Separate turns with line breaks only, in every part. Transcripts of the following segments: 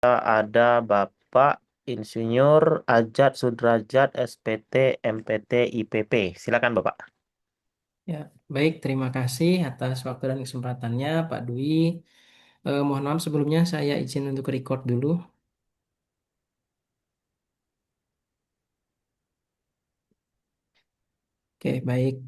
ada Bapak Insinyur Ajat Sudrajat, SPT, MPT, IPP. Silakan Bapak.
Ya, baik. Terima kasih atas waktu dan kesempatannya, Pak Dwi. Mohon maaf sebelumnya saya izin untuk record dulu. Oke, baik.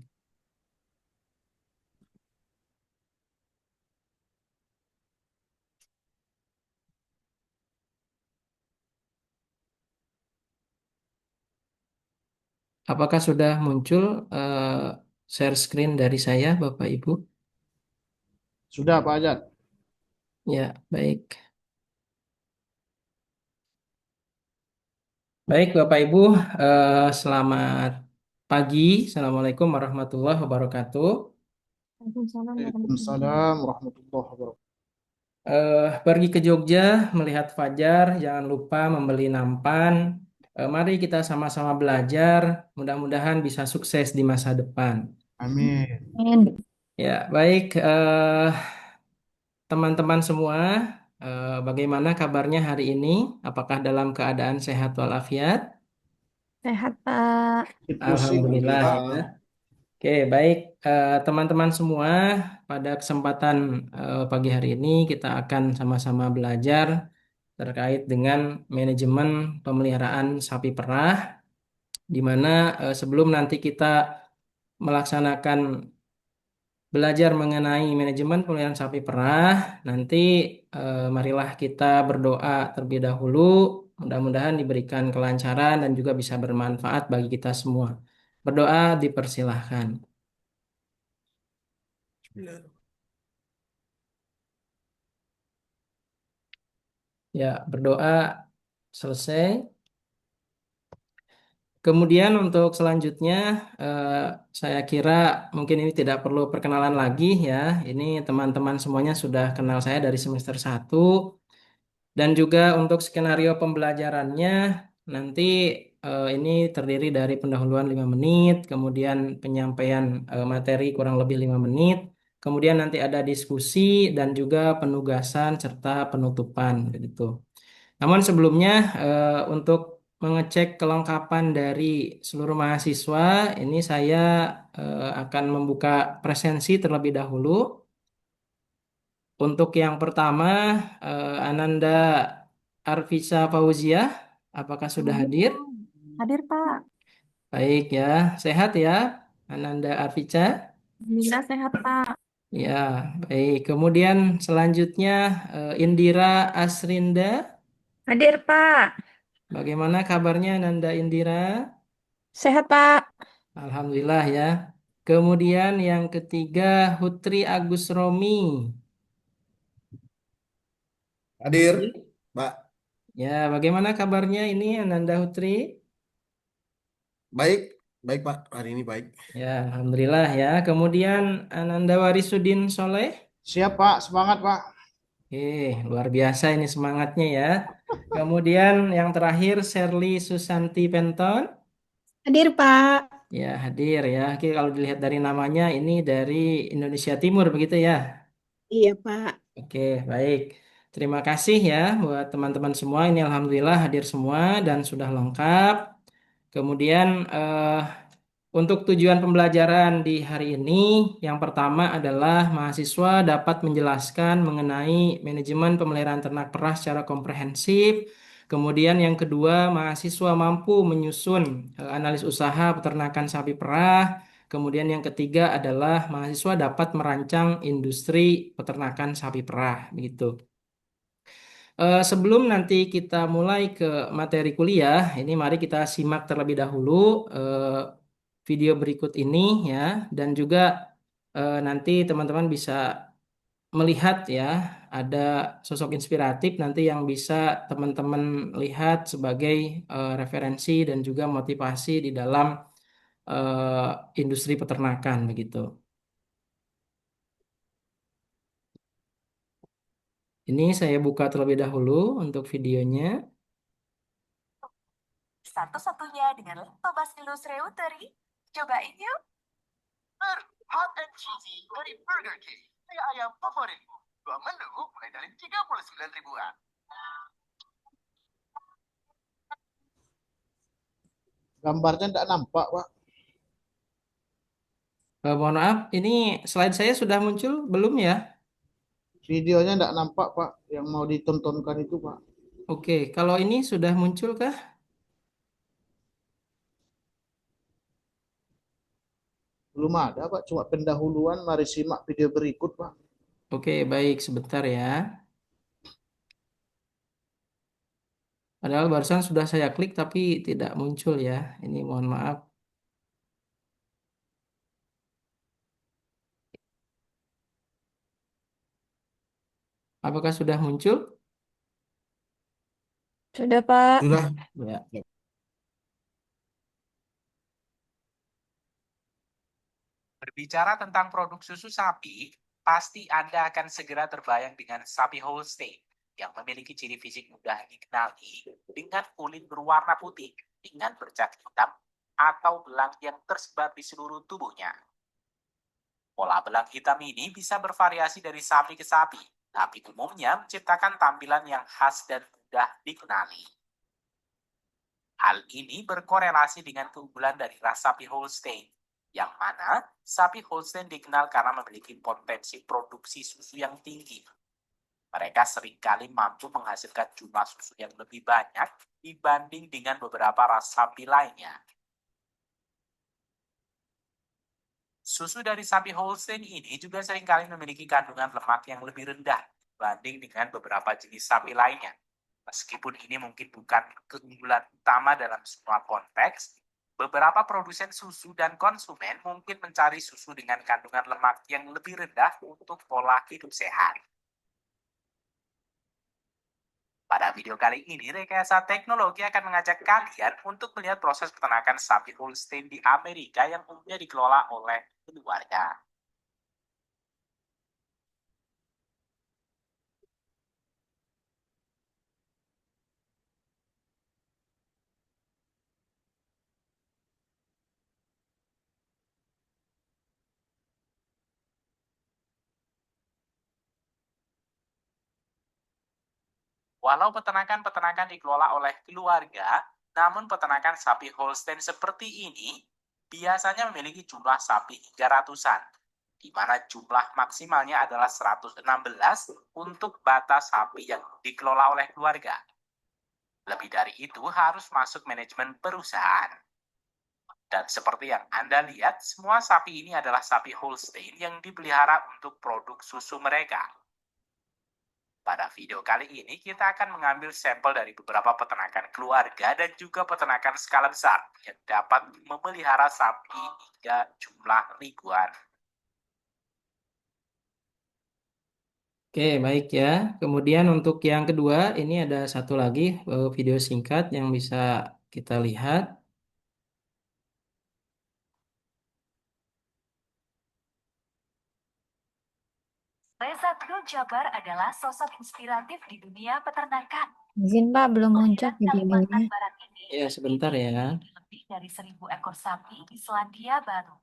Apakah sudah muncul share screen dari saya, Bapak Ibu?
Sudah Pak Ajat.
Ya, baik. Baik, Bapak Ibu, selamat pagi. Assalamualaikum warahmatullahi wabarakatuh.
Waalaikumsalam warahmatullahi
Waalaikumsalam warahmatullahi wabarakatuh.
Pergi ke Jogja melihat fajar, jangan lupa membeli nampan. Mari kita sama-sama belajar, mudah-mudahan bisa sukses di masa depan.
Amin.
wabarakatuh.
Ya, baik, teman-teman semua, bagaimana kabarnya hari ini? Apakah dalam keadaan sehat walafiat?
Sehat, Pak.
Pusing
Alhamdulillah ya.
Alhamdulillah.
Oke, baik, teman-teman semua, pada kesempatan pagi hari ini kita akan sama-sama belajar terkait dengan manajemen pemeliharaan sapi perah, di mana sebelum nanti kita melaksanakan belajar mengenai manajemen pemeliharaan sapi perah, nanti marilah kita berdoa terlebih dahulu, mudah-mudahan diberikan kelancaran dan juga bisa bermanfaat bagi kita semua. Berdoa dipersilahkan. Ya, berdoa selesai. Kemudian untuk selanjutnya, eh, saya kira mungkin ini tidak perlu perkenalan lagi ya. Ini teman-teman semuanya sudah kenal saya dari semester 1. Dan juga untuk skenario pembelajarannya, nanti ini terdiri dari pendahuluan 5 menit, kemudian penyampaian materi kurang lebih 5 menit, kemudian nanti ada diskusi dan juga penugasan serta penutupan begitu. Namun sebelumnya untuk mengecek kelengkapan dari seluruh mahasiswa, ini saya akan membuka presensi terlebih dahulu. Untuk yang pertama, Ananda Arvisa Fauziah, apakah sudah
Hadir,
hadir?
Pak. Hadir, Pak.
Baik ya, sehat ya, Ananda Arvica.
Alhamdulillah sehat, Pak.
Ya, baik. Kemudian selanjutnya Indira Asrinda,
Hadir, Pak.
bagaimana kabarnya Nanda Indira?
Sehat, Pak.
Alhamdulillah ya. Kemudian yang ketiga Hutri Agus Romi.
Hadir, Mbak.
Ya, bagaimana kabarnya ini Ananda Hutri?
Baik, baik Pak. Hari ini baik.
Ya, Alhamdulillah ya. Kemudian Ananda Warisudin Soleh.
Siap Pak, semangat Pak.
Luar biasa ini semangatnya ya. Kemudian yang terakhir Shirley Susanti Penton.
Hadir, Pak.
Ya, hadir ya. Oke, kalau dilihat dari namanya ini dari Indonesia Timur begitu ya.
Iya, Pak.
Oke, baik. Terima kasih ya buat teman-teman semua. Ini Alhamdulillah hadir semua dan sudah lengkap. Kemudian untuk tujuan pembelajaran di hari ini, yang pertama adalah mahasiswa dapat menjelaskan mengenai manajemen pemeliharaan ternak perah secara komprehensif. Kemudian yang kedua, mahasiswa mampu menyusun analis usaha peternakan sapi perah. Kemudian yang ketiga adalah mahasiswa dapat merancang industri peternakan sapi perah, begitu. Sebelum nanti kita mulai ke materi kuliah, ini mari kita simak terlebih dahulu video berikut ini ya, dan juga nanti teman-teman bisa melihat ya, ada sosok inspiratif nanti yang bisa teman-teman lihat sebagai referensi dan juga motivasi di dalam industri peternakan begitu. Ini saya buka terlebih dahulu untuk videonya.
Satu-satunya dengan Lactobacillus reuteri. Cobain yuk. Hot and cheesy dari Burger King. Saya ayam favoritmu. Dua menu mulai dari 39 ribuan.
Gambarnya tidak nampak, Pak.
Mohon maaf, ini slide saya sudah muncul belum ya?
Videonya tidak nampak, Pak. Yang mau ditontonkan itu, Pak.
Oke, kalau ini sudah muncul kah?
Belum ada, Pak. Cuma pendahuluan. Mari simak video berikut, Pak.
Oke, baik, sebentar ya. Padahal barusan sudah saya klik tapi tidak muncul ya. Ini mohon maaf. Apakah sudah muncul?
Sudah, Pak.
Sudah.
Ya.
Berbicara tentang produk susu sapi, pasti Anda akan segera terbayang dengan sapi Holstein yang memiliki ciri fisik mudah dikenali dengan kulit berwarna putih dengan bercak hitam atau belang yang tersebar di seluruh tubuhnya. Pola belang hitam ini bisa bervariasi dari sapi ke sapi, tapi umumnya menciptakan tampilan yang khas dan mudah dikenali. Hal ini berkorelasi dengan keunggulan dari ras sapi Holstein, yang mana sapi Holstein dikenal karena memiliki potensi produksi susu yang tinggi. Mereka seringkali mampu menghasilkan jumlah susu yang lebih banyak dibanding dengan beberapa ras sapi lainnya. Susu dari sapi Holstein ini juga seringkali memiliki kandungan lemak yang lebih rendah dibanding dengan beberapa jenis sapi lainnya. Meskipun ini mungkin bukan keunggulan utama dalam semua konteks, beberapa produsen susu dan konsumen mungkin mencari susu dengan kandungan lemak yang lebih rendah untuk pola hidup sehat. Pada video kali ini, Rekayasa Teknologi akan mengajak kalian untuk melihat proses peternakan sapi Holstein di Amerika yang umumnya dikelola oleh keluarga. Walau peternakan-peternakan dikelola oleh keluarga, namun peternakan sapi Holstein seperti ini biasanya memiliki jumlah sapi hingga ratusan, di mana jumlah maksimalnya adalah 116 untuk batas sapi yang dikelola oleh keluarga. Lebih dari itu harus masuk manajemen perusahaan. Dan seperti yang Anda lihat, semua sapi ini adalah sapi Holstein yang dipelihara untuk produk susu mereka. Pada video kali ini, kita akan mengambil sampel dari beberapa peternakan keluarga dan juga peternakan skala besar yang dapat memelihara sapi hingga jumlah ribuan.
Oke, baik ya. Kemudian untuk yang kedua, ini ada satu lagi video singkat yang bisa kita lihat.
Reza Abdul Jabar adalah sosok inspiratif di dunia peternakan.
Izin, Pak, belum muncul
Pelayanan Kalimantan
videonya.
Barat ini
Ya, sebentar ya.
lebih dari 1.000 ekor sapi di Selandia Baru.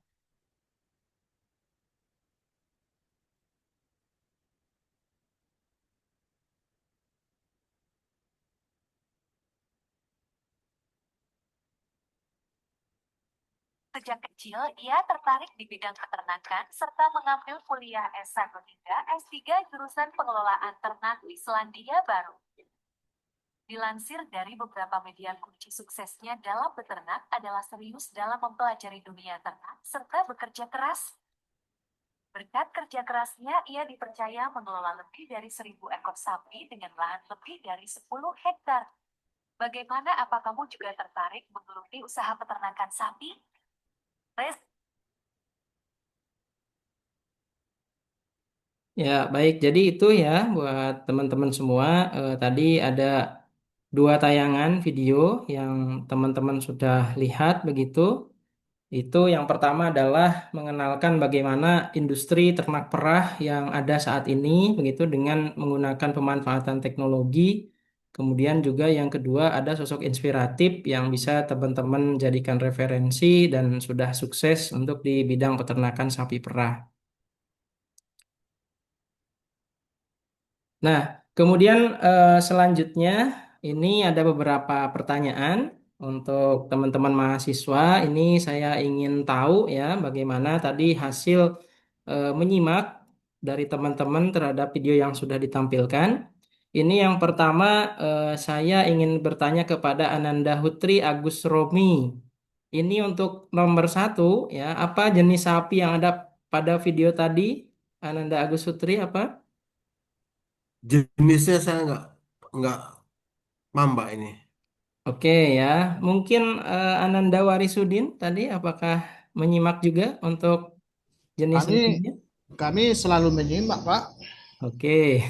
Sejak kecil, ia tertarik di bidang peternakan serta mengambil kuliah S1 hingga S3 jurusan pengelolaan ternak di Selandia Baru. Dilansir dari beberapa media, kunci suksesnya dalam beternak adalah serius dalam mempelajari dunia ternak serta bekerja keras. Berkat kerja kerasnya, ia dipercaya mengelola lebih dari 1.000 ekor sapi dengan lahan lebih dari 10 hektar. Bagaimana, apa kamu juga tertarik menggeluti usaha peternakan sapi?
Ya, baik. Jadi itu ya buat teman-teman semua. Tadi ada dua tayangan video yang teman-teman sudah lihat begitu. Itu yang pertama adalah mengenalkan bagaimana industri ternak perah yang ada saat ini begitu dengan menggunakan pemanfaatan teknologi. Kemudian juga yang kedua ada sosok inspiratif yang bisa teman-teman jadikan referensi dan sudah sukses untuk di bidang peternakan sapi perah. Nah, kemudian selanjutnya ini ada beberapa pertanyaan untuk teman-teman mahasiswa, ini saya ingin tahu ya bagaimana tadi hasil menyimak dari teman-teman terhadap video yang sudah ditampilkan. Ini yang pertama, saya ingin bertanya kepada Ananda Hutri Agus Romi. Ini untuk nomor satu ya, apa jenis sapi yang ada pada video tadi? Ananda Agus Hutri apa?
Jenisnya saya nggak mamba ini.
Oke ya, mungkin Ananda Warisudin tadi apakah menyimak juga untuk jenis
Kami
sapinya?
kami selalu menyimak, Pak.
Oke.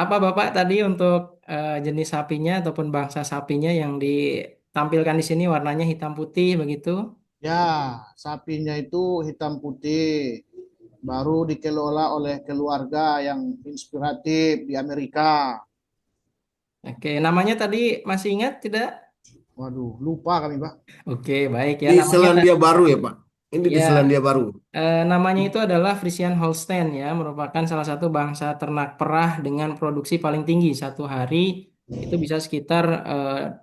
Apa Bapak tadi untuk jenis sapinya ataupun bangsa sapinya yang ditampilkan di sini warnanya hitam putih begitu?
Ya, sapinya itu hitam putih, baru dikelola oleh keluarga yang inspiratif di Amerika.
Oke, namanya tadi masih ingat tidak?
Waduh, lupa kami, Pak.
Oke, baik ya.
Di
Namanya
Selandia Baru ya, Pak? Ini di
ya,
Selandia Baru.
namanya itu adalah Friesian Holstein ya, merupakan salah satu bangsa ternak perah dengan produksi paling tinggi satu hari itu bisa sekitar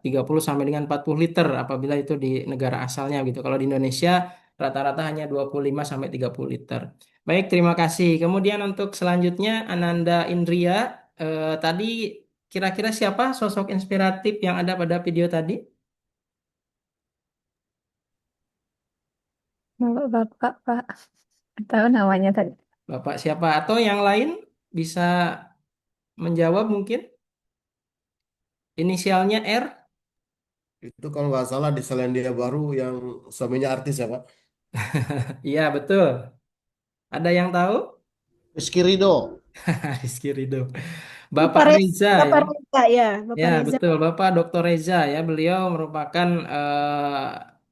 30 sampai dengan 40 liter apabila itu di negara asalnya gitu. Kalau di Indonesia rata-rata hanya 25 sampai 30 liter. Baik, terima kasih. Kemudian untuk selanjutnya Ananda Indria, tadi kira-kira siapa sosok inspiratif yang ada pada video tadi?
Bapak, Pak. Tahu namanya tadi.
Bapak siapa atau yang lain bisa menjawab mungkin? Inisialnya R?
Itu kalau nggak salah di Selandia Baru yang suaminya artis ya, Pak?
Iya, betul. Ada yang tahu?
Rizky Ridho.
Rizky Ridho.
Bapak
Bapak
Reza,
Reza ya.
Bapak Reza ya,
Ya,
Bapak Reza.
betul. Bapak Dr. Reza ya. Beliau merupakan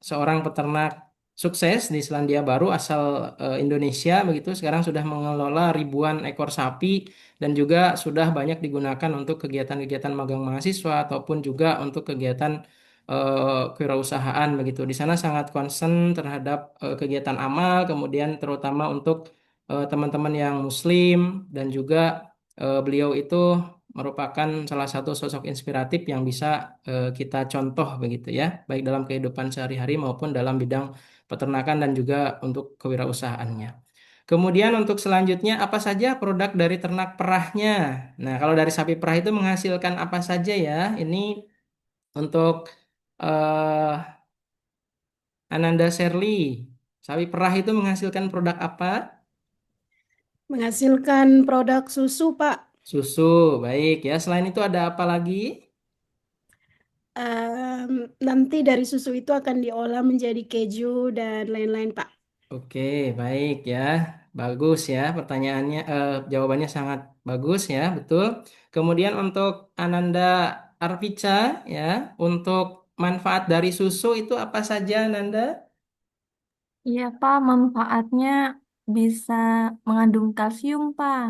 seorang peternak sukses di Selandia Baru asal Indonesia begitu. Sekarang sudah mengelola ribuan ekor sapi dan juga sudah banyak digunakan untuk kegiatan-kegiatan magang mahasiswa ataupun juga untuk kegiatan kewirausahaan begitu. Di sana sangat concern terhadap kegiatan amal, kemudian terutama untuk teman-teman yang Muslim dan juga beliau itu merupakan salah satu sosok inspiratif yang bisa kita contoh begitu ya, baik dalam kehidupan sehari-hari maupun dalam bidang peternakan dan juga untuk kewirausahaannya. Kemudian untuk selanjutnya apa saja produk dari ternak perahnya? Nah, kalau dari sapi perah itu menghasilkan apa saja ya? Ini untuk eh, Ananda Sherly, sapi perah itu menghasilkan produk apa?
Menghasilkan produk susu, Pak.
Susu, baik ya. Selain itu ada apa lagi?
Nanti dari susu itu akan diolah menjadi keju dan lain-lain, Pak.
Oke, baik ya. Bagus ya pertanyaannya, jawabannya sangat bagus ya, betul. Kemudian untuk Ananda Arpica ya, untuk manfaat dari susu itu apa saja Ananda?
Iya, Pak. Manfaatnya bisa mengandung kalsium, Pak.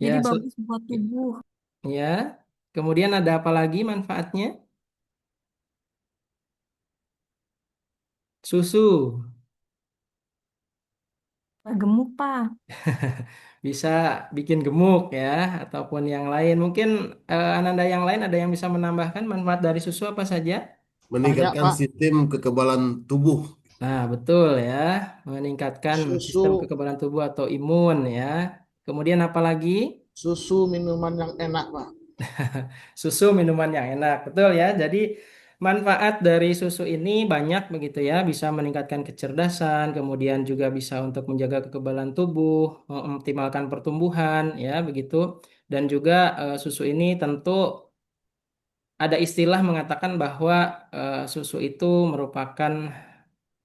Jadi
Ya,
bagus buat tubuh.
ya. Kemudian ada apa lagi manfaatnya? Susu
Gemuk, Pak.
bisa bikin gemuk ya, ataupun yang lain. Mungkin Ananda yang lain ada yang bisa menambahkan manfaat dari susu apa saja?
Banyak,
Meningkatkan
Pak.
sistem kekebalan tubuh.
Nah, betul ya, meningkatkan sistem
Susu
kekebalan tubuh atau imun ya. Kemudian apa lagi?
susu minuman yang enak, Pak.
Susu minuman yang enak, betul ya. Jadi manfaat dari susu ini banyak begitu ya, bisa meningkatkan kecerdasan, kemudian juga bisa untuk menjaga kekebalan tubuh, mengoptimalkan pertumbuhan ya, begitu. Dan juga susu ini tentu ada istilah mengatakan bahwa susu itu merupakan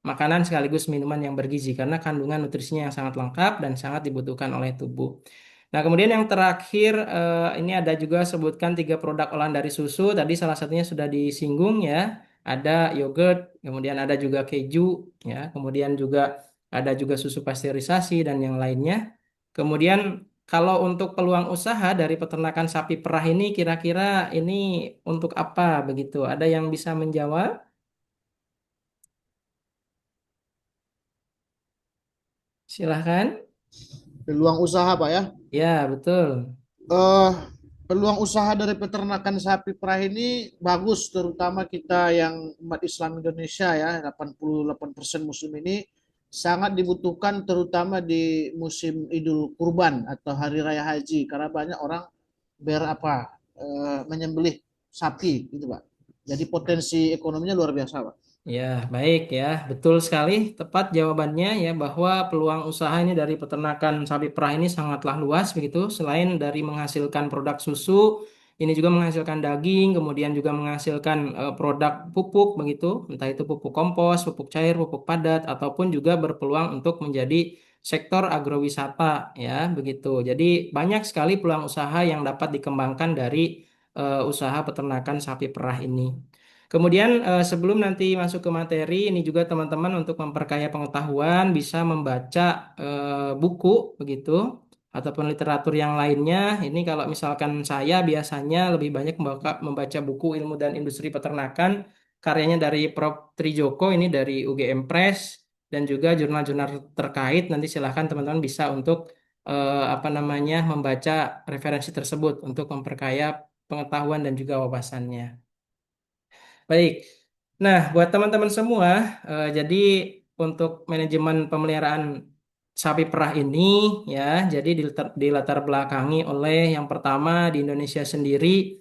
makanan sekaligus minuman yang bergizi karena kandungan nutrisinya yang sangat lengkap dan sangat dibutuhkan oleh tubuh. Nah, kemudian yang terakhir ini ada juga sebutkan tiga produk olahan dari susu. Tadi salah satunya sudah disinggung ya. Ada yogurt, kemudian ada juga keju, ya. Kemudian juga ada juga susu pasteurisasi dan yang lainnya. Kemudian kalau untuk peluang usaha dari peternakan sapi perah ini kira-kira ini untuk apa begitu? Ada yang bisa menjawab? Silahkan.
Peluang usaha, Pak ya.
Ya, betul.
Eh, peluang usaha dari peternakan sapi perah ini bagus, terutama kita yang umat Islam Indonesia ya, 88% Muslim ini sangat dibutuhkan terutama di musim Idul Kurban atau Hari Raya Haji karena banyak orang menyembelih sapi gitu Pak. Jadi potensi ekonominya luar biasa Pak.
Ya, baik ya. Betul sekali. Tepat jawabannya ya bahwa peluang usaha ini dari peternakan sapi perah ini sangatlah luas begitu. Selain dari menghasilkan produk susu, ini juga menghasilkan daging, kemudian juga menghasilkan produk pupuk begitu. Entah itu pupuk kompos, pupuk cair, pupuk padat ataupun juga berpeluang untuk menjadi sektor agrowisata ya, begitu. Jadi banyak sekali peluang usaha yang dapat dikembangkan dari usaha peternakan sapi perah ini. Kemudian sebelum nanti masuk ke materi, ini juga teman-teman untuk memperkaya pengetahuan bisa membaca buku begitu ataupun literatur yang lainnya. Ini kalau misalkan saya biasanya lebih banyak membaca buku ilmu dan industri peternakan karyanya dari Prof. Trijoko ini dari UGM Press dan juga jurnal-jurnal terkait. Nanti silahkan teman-teman bisa untuk apa namanya membaca referensi tersebut untuk memperkaya pengetahuan dan juga wawasannya. Baik. Nah, buat teman-teman semua, jadi untuk manajemen pemeliharaan sapi perah ini ya, jadi dilatar belakangi oleh yang pertama di Indonesia sendiri,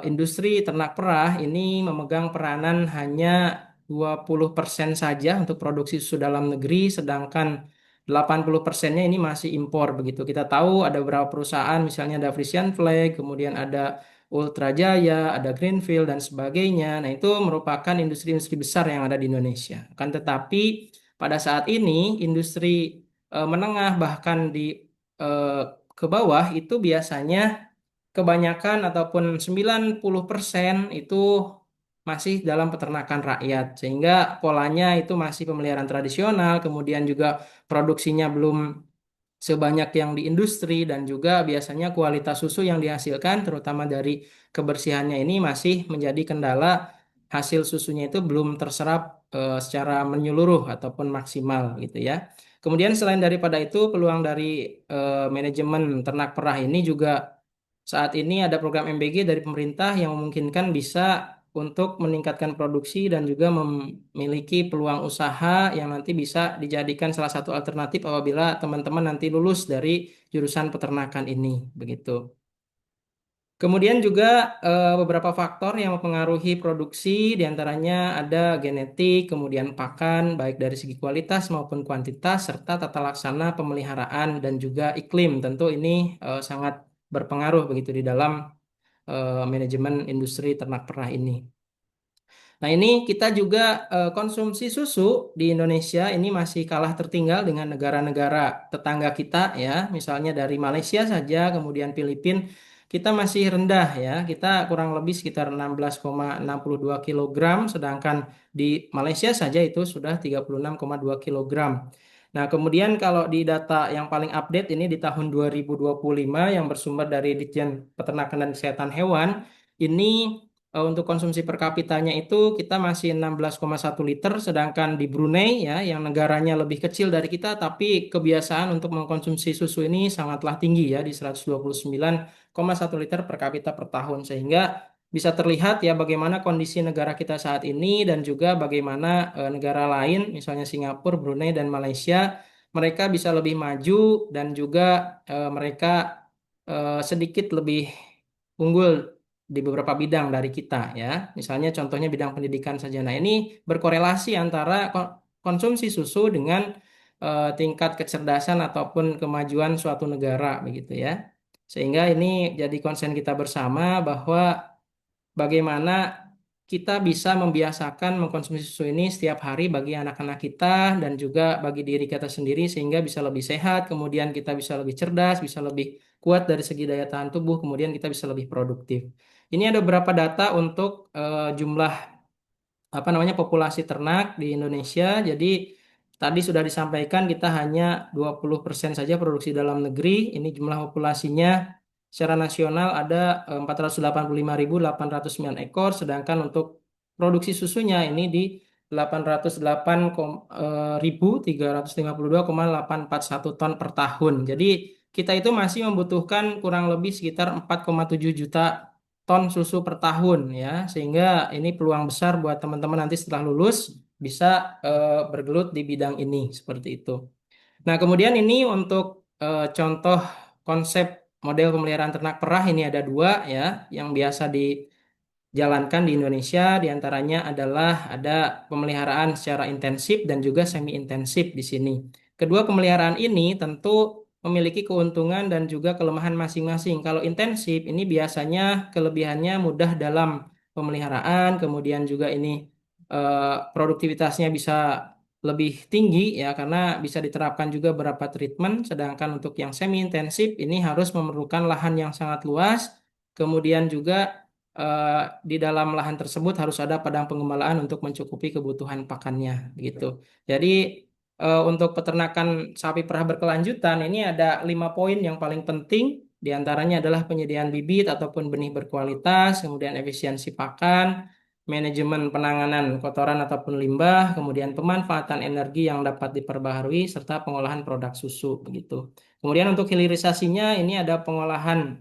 industri ternak perah ini memegang peranan hanya 20% saja untuk produksi susu dalam negeri, sedangkan 80%-nya ini masih impor begitu. Kita tahu ada beberapa perusahaan, misalnya ada Frisian Flag, kemudian ada Ultra Jaya, ada Greenfield dan sebagainya. Nah, itu merupakan industri-industri besar yang ada di Indonesia. Akan tetapi pada saat ini industri menengah bahkan di eh, ke bawah itu biasanya kebanyakan ataupun 90% itu masih dalam peternakan rakyat. Sehingga polanya itu masih pemeliharaan tradisional, kemudian juga produksinya belum sebanyak yang di industri dan juga biasanya kualitas susu yang dihasilkan terutama dari kebersihannya ini masih menjadi kendala, hasil susunya itu belum terserap secara menyeluruh ataupun maksimal gitu ya. Kemudian selain daripada itu peluang dari manajemen ternak perah ini juga saat ini ada program MBG dari pemerintah yang memungkinkan bisa untuk meningkatkan produksi dan juga memiliki peluang usaha yang nanti bisa dijadikan salah satu alternatif apabila teman-teman nanti lulus dari jurusan peternakan ini, begitu. Kemudian juga beberapa faktor yang mempengaruhi produksi, diantaranya ada genetik, kemudian pakan, baik dari segi kualitas maupun kuantitas, serta tata laksana pemeliharaan dan juga iklim. Tentu ini sangat berpengaruh begitu di dalam manajemen industri ternak perah ini. Nah, ini kita juga konsumsi susu di Indonesia ini masih kalah tertinggal dengan negara-negara tetangga kita ya. Misalnya dari Malaysia saja, kemudian Filipina, kita masih rendah ya. Kita kurang lebih sekitar 16,62 kilogram, sedangkan di Malaysia saja itu sudah 36,2 kilogram. Nah, kemudian kalau di data yang paling update ini di tahun 2025 yang bersumber dari Ditjen Peternakan dan Kesehatan Hewan, ini untuk konsumsi per kapitanya itu kita masih 16,1 liter, sedangkan di Brunei ya, yang negaranya lebih kecil dari kita, tapi kebiasaan untuk mengkonsumsi susu ini sangatlah tinggi ya, di 129,1 liter per kapita per tahun. Sehingga bisa terlihat ya bagaimana kondisi negara kita saat ini dan juga bagaimana negara lain, misalnya Singapura, Brunei, dan Malaysia, mereka bisa lebih maju dan juga mereka sedikit lebih unggul di beberapa bidang dari kita ya. Misalnya contohnya bidang pendidikan saja. Nah, ini berkorelasi antara konsumsi susu dengan tingkat kecerdasan ataupun kemajuan suatu negara begitu ya. Sehingga ini jadi concern kita bersama bahwa bagaimana kita bisa membiasakan mengkonsumsi susu ini setiap hari bagi anak-anak kita dan juga bagi diri kita sendiri sehingga bisa lebih sehat, kemudian kita bisa lebih cerdas, bisa lebih kuat dari segi daya tahan tubuh, kemudian kita bisa lebih produktif. Ini ada beberapa data untuk jumlah apa namanya populasi ternak di Indonesia. Jadi tadi sudah disampaikan kita hanya 20% saja produksi dalam negeri. Ini jumlah populasinya secara nasional ada 485.809 ekor, sedangkan untuk produksi susunya ini di 808.352,841 ton per tahun. Jadi kita itu masih membutuhkan kurang lebih sekitar 4,7 juta ton susu per tahun ya. Sehingga ini peluang besar buat teman-teman nanti setelah lulus bisa bergelut di bidang ini seperti itu. Nah, kemudian ini untuk contoh konsep model pemeliharaan ternak perah ini ada dua ya yang biasa dijalankan di Indonesia. Di antaranya adalah ada pemeliharaan secara intensif dan juga semi intensif di sini. Kedua pemeliharaan ini tentu memiliki keuntungan dan juga kelemahan masing-masing. Kalau intensif ini biasanya kelebihannya mudah dalam pemeliharaan, kemudian juga ini produktivitasnya bisa lebih tinggi ya karena bisa diterapkan juga beberapa treatment. Sedangkan untuk yang semi intensif ini harus memerlukan lahan yang sangat luas, kemudian juga di dalam lahan tersebut harus ada padang pengembalaan untuk mencukupi kebutuhan pakannya gitu. Jadi untuk peternakan sapi perah berkelanjutan ini ada 5 poin yang paling penting. Di antaranya adalah penyediaan bibit ataupun benih berkualitas, kemudian efisiensi pakan, manajemen penanganan kotoran ataupun limbah, kemudian pemanfaatan energi yang dapat diperbaharui, serta pengolahan produk susu begitu. Kemudian untuk hilirisasinya ini ada pengolahan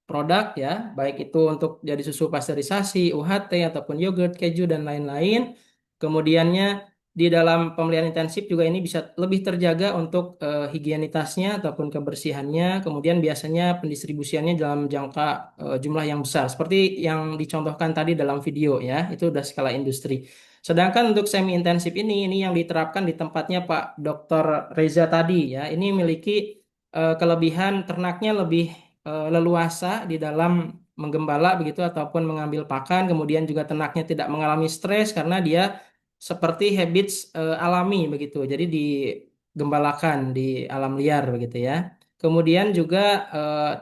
produk ya, baik itu untuk jadi susu pasteurisasi, UHT ataupun yogurt, keju dan lain-lain. Kemudiannya di dalam pemeliharaan intensif juga ini bisa lebih terjaga untuk higienitasnya ataupun kebersihannya. Kemudian biasanya pendistribusiannya dalam jangka jumlah yang besar, seperti yang dicontohkan tadi dalam video ya, itu udah skala industri. Sedangkan untuk semi intensif ini yang diterapkan di tempatnya Pak Dr. Reza tadi ya, ini memiliki kelebihan ternaknya lebih leluasa di dalam menggembala begitu ataupun mengambil pakan, kemudian juga ternaknya tidak mengalami stres karena dia seperti habits alami begitu. Jadi digembalakan di alam liar begitu ya. Kemudian juga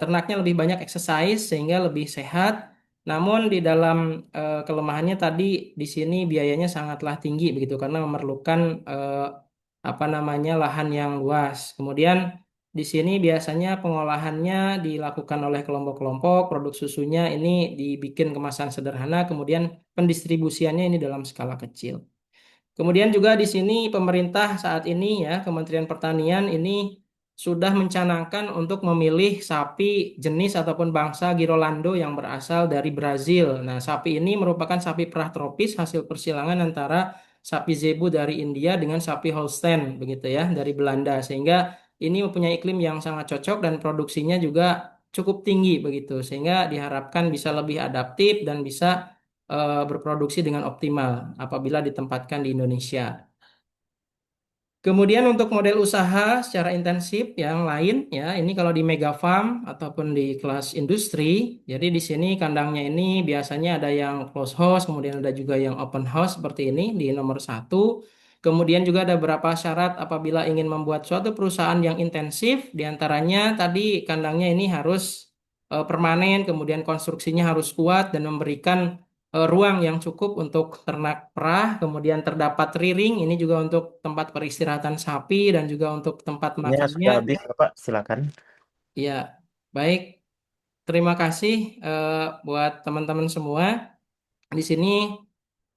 ternaknya lebih banyak exercise sehingga lebih sehat. Namun di dalam kelemahannya tadi di sini biayanya sangatlah tinggi begitu karena memerlukan apa namanya lahan yang luas. Kemudian di sini biasanya pengolahannya dilakukan oleh kelompok-kelompok, produk susunya ini dibikin kemasan sederhana, kemudian pendistribusiannya ini dalam skala kecil. Kemudian juga di sini pemerintah saat ini ya, Kementerian Pertanian ini sudah mencanangkan untuk memilih sapi jenis ataupun bangsa Girolando yang berasal dari Brazil. Nah, sapi ini merupakan sapi perah tropis hasil persilangan antara sapi Zebu dari India dengan sapi Holstein begitu ya dari Belanda, sehingga ini mempunyai iklim yang sangat cocok dan produksinya juga cukup tinggi begitu, sehingga diharapkan bisa lebih adaptif dan bisa berproduksi dengan optimal apabila ditempatkan di Indonesia. Kemudian untuk model usaha secara intensif yang lain ya, ini kalau di mega farm ataupun di kelas industri, jadi di sini kandangnya ini biasanya ada yang closed house, kemudian ada juga yang open house seperti ini di nomor 1. Kemudian juga ada beberapa syarat apabila ingin membuat suatu perusahaan yang intensif, diantaranya tadi kandangnya ini harus permanen, kemudian konstruksinya harus kuat dan memberikan ruang yang cukup untuk ternak perah, kemudian terdapat rearing, ini juga untuk tempat peristirahatan sapi dan juga untuk tempat
Ini
makannya.
sudah habis, Bapak. Silakan.
Ya, baik. Terima kasih buat teman-teman semua. Di sini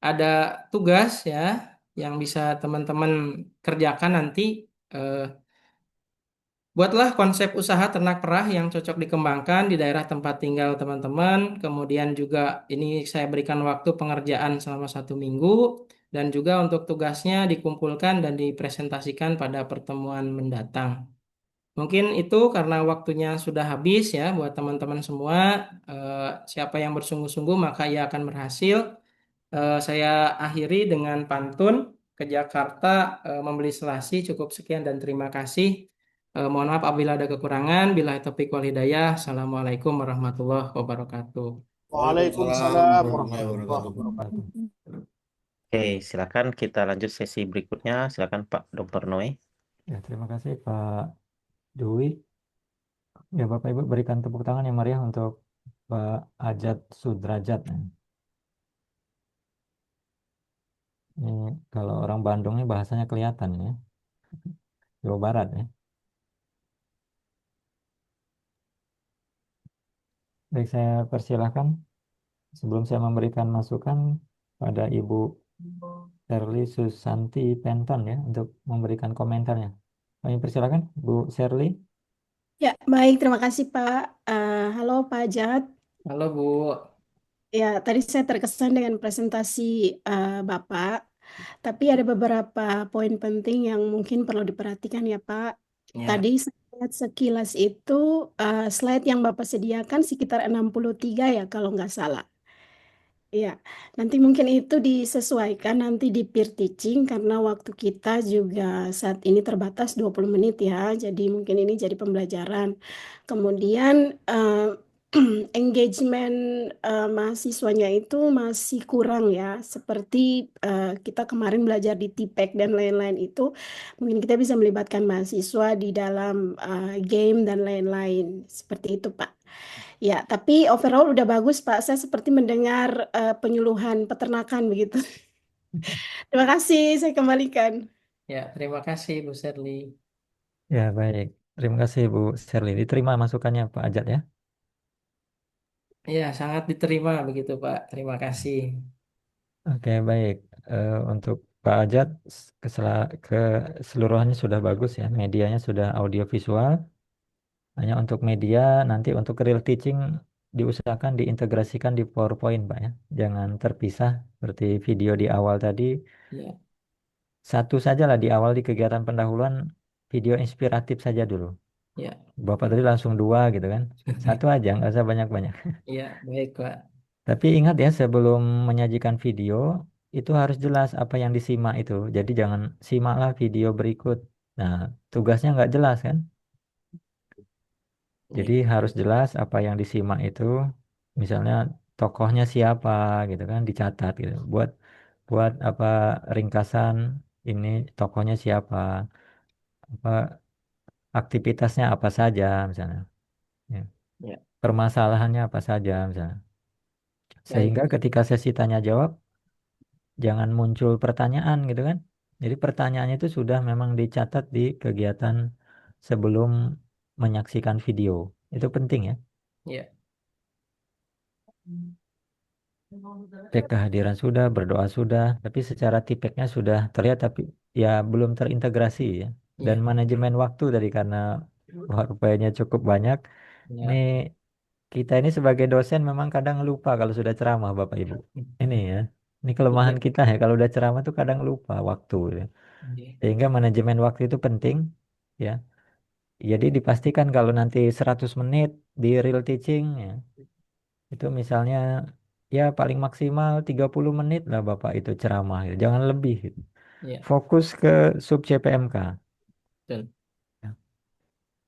ada tugas ya yang bisa teman-teman kerjakan nanti. Eh, Buatlah konsep usaha ternak perah yang cocok dikembangkan di daerah tempat tinggal teman-teman. Kemudian juga ini saya berikan waktu pengerjaan selama 1 minggu. Dan juga untuk tugasnya dikumpulkan dan dipresentasikan pada pertemuan mendatang. Mungkin itu karena waktunya sudah habis ya buat teman-teman semua. Siapa yang bersungguh-sungguh maka ia akan berhasil. Saya akhiri dengan pantun ke Jakarta membeli selasi. Cukup sekian dan terima kasih. Mohon maaf apabila ada kekurangan. Bila taufiq wal hidayah. Assalamualaikum warahmatullahi wabarakatuh.
Waalaikumsalam
warahmatullahi
warahmatullahi
wabarakatuh.
wabarakatuh.
Oke, silakan kita lanjut sesi berikutnya. Silakan Pak Dr. Noe.
Ya, terima kasih Pak Dwi. Ya, Bapak Ibu berikan tepuk tangan yang meriah untuk Pak Ajat Sudrajat. Ini kalau orang Bandung ini bahasanya kelihatan ya. Jawa Barat ya. Baik, saya persilahkan sebelum saya memberikan masukan pada Ibu Shirley Susanti Penton ya untuk memberikan komentarnya. Kami persilakan Bu Shirley.
Ya, baik. Terima kasih, Pak. Halo, Pak Jat.
Halo Bu.
Ya, tadi saya terkesan dengan presentasi Bapak, tapi ada beberapa poin penting yang mungkin perlu diperhatikan ya, Pak.
Ya,
Tadi saya lihat sekilas itu slide yang Bapak sediakan sekitar 63 ya, kalau nggak salah. Iya, nanti mungkin itu disesuaikan nanti di peer teaching karena waktu kita juga saat ini terbatas 20 menit ya. Jadi mungkin ini jadi pembelajaran. Kemudian engagement mahasiswanya itu masih kurang ya. Seperti kita kemarin belajar di TPEK dan lain-lain itu, mungkin kita bisa melibatkan mahasiswa di dalam game dan lain-lain. Seperti itu, Pak. Ya, tapi overall udah bagus, Pak. Saya seperti mendengar penyuluhan peternakan begitu. Terima kasih, saya kembalikan.
ya, terima kasih Bu Sherly.
Ya, baik. Terima kasih Bu Sherly. Diterima masukannya Pak Ajat ya.
Ya, sangat diterima begitu Pak. Terima kasih.
Oke, baik. Untuk Pak Ajat, keseluruhannya sudah bagus ya. Medianya sudah audiovisual. Hanya untuk media, nanti untuk real teaching diusahakan diintegrasikan di PowerPoint, Pak ya. Jangan terpisah seperti video di awal tadi.
Ya,
Satu saja lah di awal di kegiatan pendahuluan, video inspiratif saja dulu.
ya,
Bapak tadi langsung dua gitu kan. Satu aja, nggak usah banyak-banyak.
ya, baik Pak.
Tapi ingat ya, sebelum menyajikan video, itu harus jelas apa yang disimak itu. Jadi jangan simaklah video berikut. Nah, tugasnya nggak jelas kan? Jadi
Ya,
harus jelas apa yang disimak itu. Misalnya tokohnya siapa gitu kan, dicatat gitu. Buat buat apa ringkasan ini tokohnya siapa, apa aktivitasnya apa saja misalnya. Ya.
ya,
Permasalahannya apa saja misalnya.
baik.
Sehingga ketika sesi tanya jawab jangan muncul pertanyaan gitu kan. Jadi pertanyaannya itu sudah memang dicatat di kegiatan sebelum menyaksikan video. Itu penting ya.
Ya,
Cek kehadiran sudah, berdoa sudah, tapi secara tipeknya sudah terlihat tapi ya belum terintegrasi ya. Dan
ya,
manajemen waktu tadi karena rupanya cukup banyak. Ini
ya.
kita ini sebagai dosen memang kadang lupa kalau sudah ceramah Bapak Ibu. Ini ya. Ini kelemahan
Iya,
kita ya kalau udah ceramah tuh kadang lupa waktu ya.
iya,
Sehingga manajemen waktu itu penting ya. Jadi dipastikan kalau nanti 100 menit di real teaching ya, itu misalnya ya paling maksimal 30 menit lah Bapak itu ceramah gitu. Jangan lebih gitu.
iya,
Fokus ke sub CPMK.
betul.
Ya.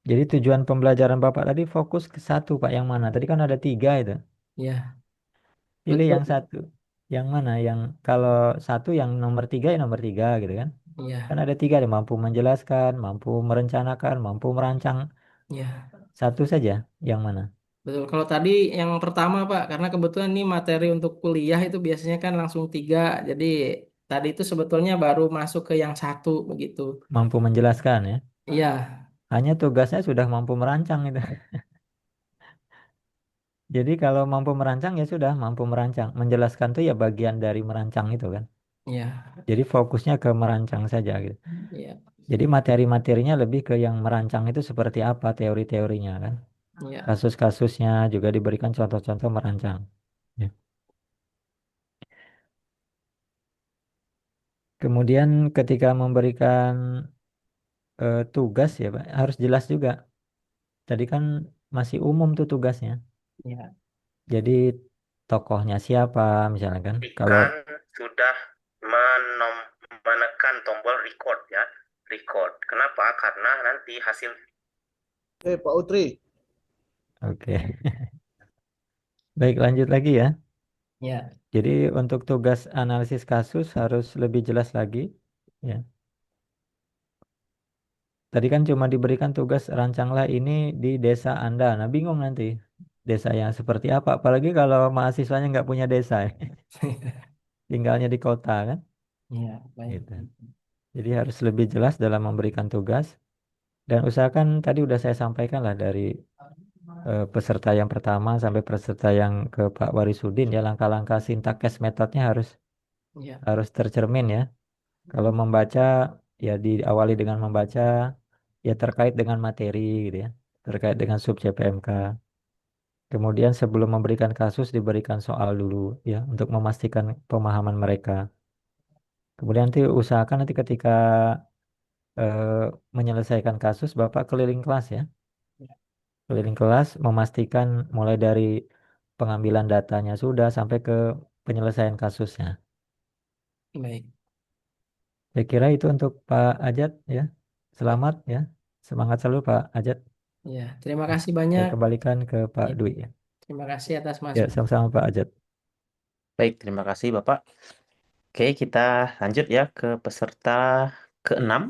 Jadi tujuan pembelajaran Bapak tadi fokus ke satu Pak yang mana? Tadi kan ada tiga itu.
Ya,
Pilih yang
betul.
satu. Yang mana? Yang kalau satu yang nomor tiga ya nomor tiga gitu kan. Kan
Iya,
ada tiga nih, mampu menjelaskan, mampu merencanakan, mampu merancang.
iya.
Satu saja. Yang mana?
Betul. Kalau tadi yang pertama Pak, karena kebetulan ini materi untuk kuliah itu biasanya kan langsung tiga. Jadi tadi itu sebetulnya baru masuk ke yang satu begitu.
Mampu menjelaskan ya.
Iya,
Hanya tugasnya sudah mampu merancang itu. Jadi kalau mampu merancang ya sudah mampu merancang. Menjelaskan tuh ya bagian dari merancang itu kan.
iya,
Jadi fokusnya ke merancang saja gitu.
iya,
Jadi materi-materinya lebih ke yang merancang itu seperti apa teori-teorinya kan.
iya,
Kasus-kasusnya juga diberikan contoh-contoh merancang. Ya. Kemudian ketika memberikan tugas ya Pak, harus jelas juga. Tadi kan masih umum tuh tugasnya.
iya,
Jadi tokohnya siapa misalnya kan. Kalau
Pastikan sudah menekan tombol record ya. Record. Kenapa? Karena nanti hasil
Pak Utri.
oke. Baik, lanjut lagi ya.
iya,
Jadi untuk tugas analisis kasus harus lebih jelas lagi. Ya. Tadi kan cuma diberikan tugas rancanglah ini di desa Anda. Nah, bingung nanti desa yang seperti apa. Apalagi kalau mahasiswanya nggak punya desa, ya. Tinggalnya di kota kan.
iya, baik.
Gitu. Jadi harus lebih jelas dalam memberikan tugas. Dan usahakan tadi udah saya sampaikan lah dari peserta yang pertama sampai peserta yang ke Pak Warisudin ya langkah-langkah sintakes metodenya harus
Iya,
harus tercermin ya. Kalau membaca ya diawali dengan membaca ya terkait dengan materi gitu ya. terkait dengan sub CPMK. Kemudian sebelum memberikan kasus diberikan soal dulu ya untuk memastikan pemahaman mereka. Kemudian nanti usahakan nanti ketika eh, menyelesaikan kasus Bapak keliling kelas ya. Keliling kelas memastikan mulai dari pengambilan datanya sudah sampai ke penyelesaian kasusnya.
Baik.
Saya kira itu untuk Pak Ajat ya. Selamat ya. Semangat selalu Pak Ajat.
Ya, terima
Ya,
kasih
saya
banyak.
kembalikan ke Pak
Ya,
Dwi ya.
terima kasih atas
Ya,
masukan.
sama-sama Pak Ajat.
Baik, terima kasih Bapak. Oke, kita lanjut ya ke peserta keenam.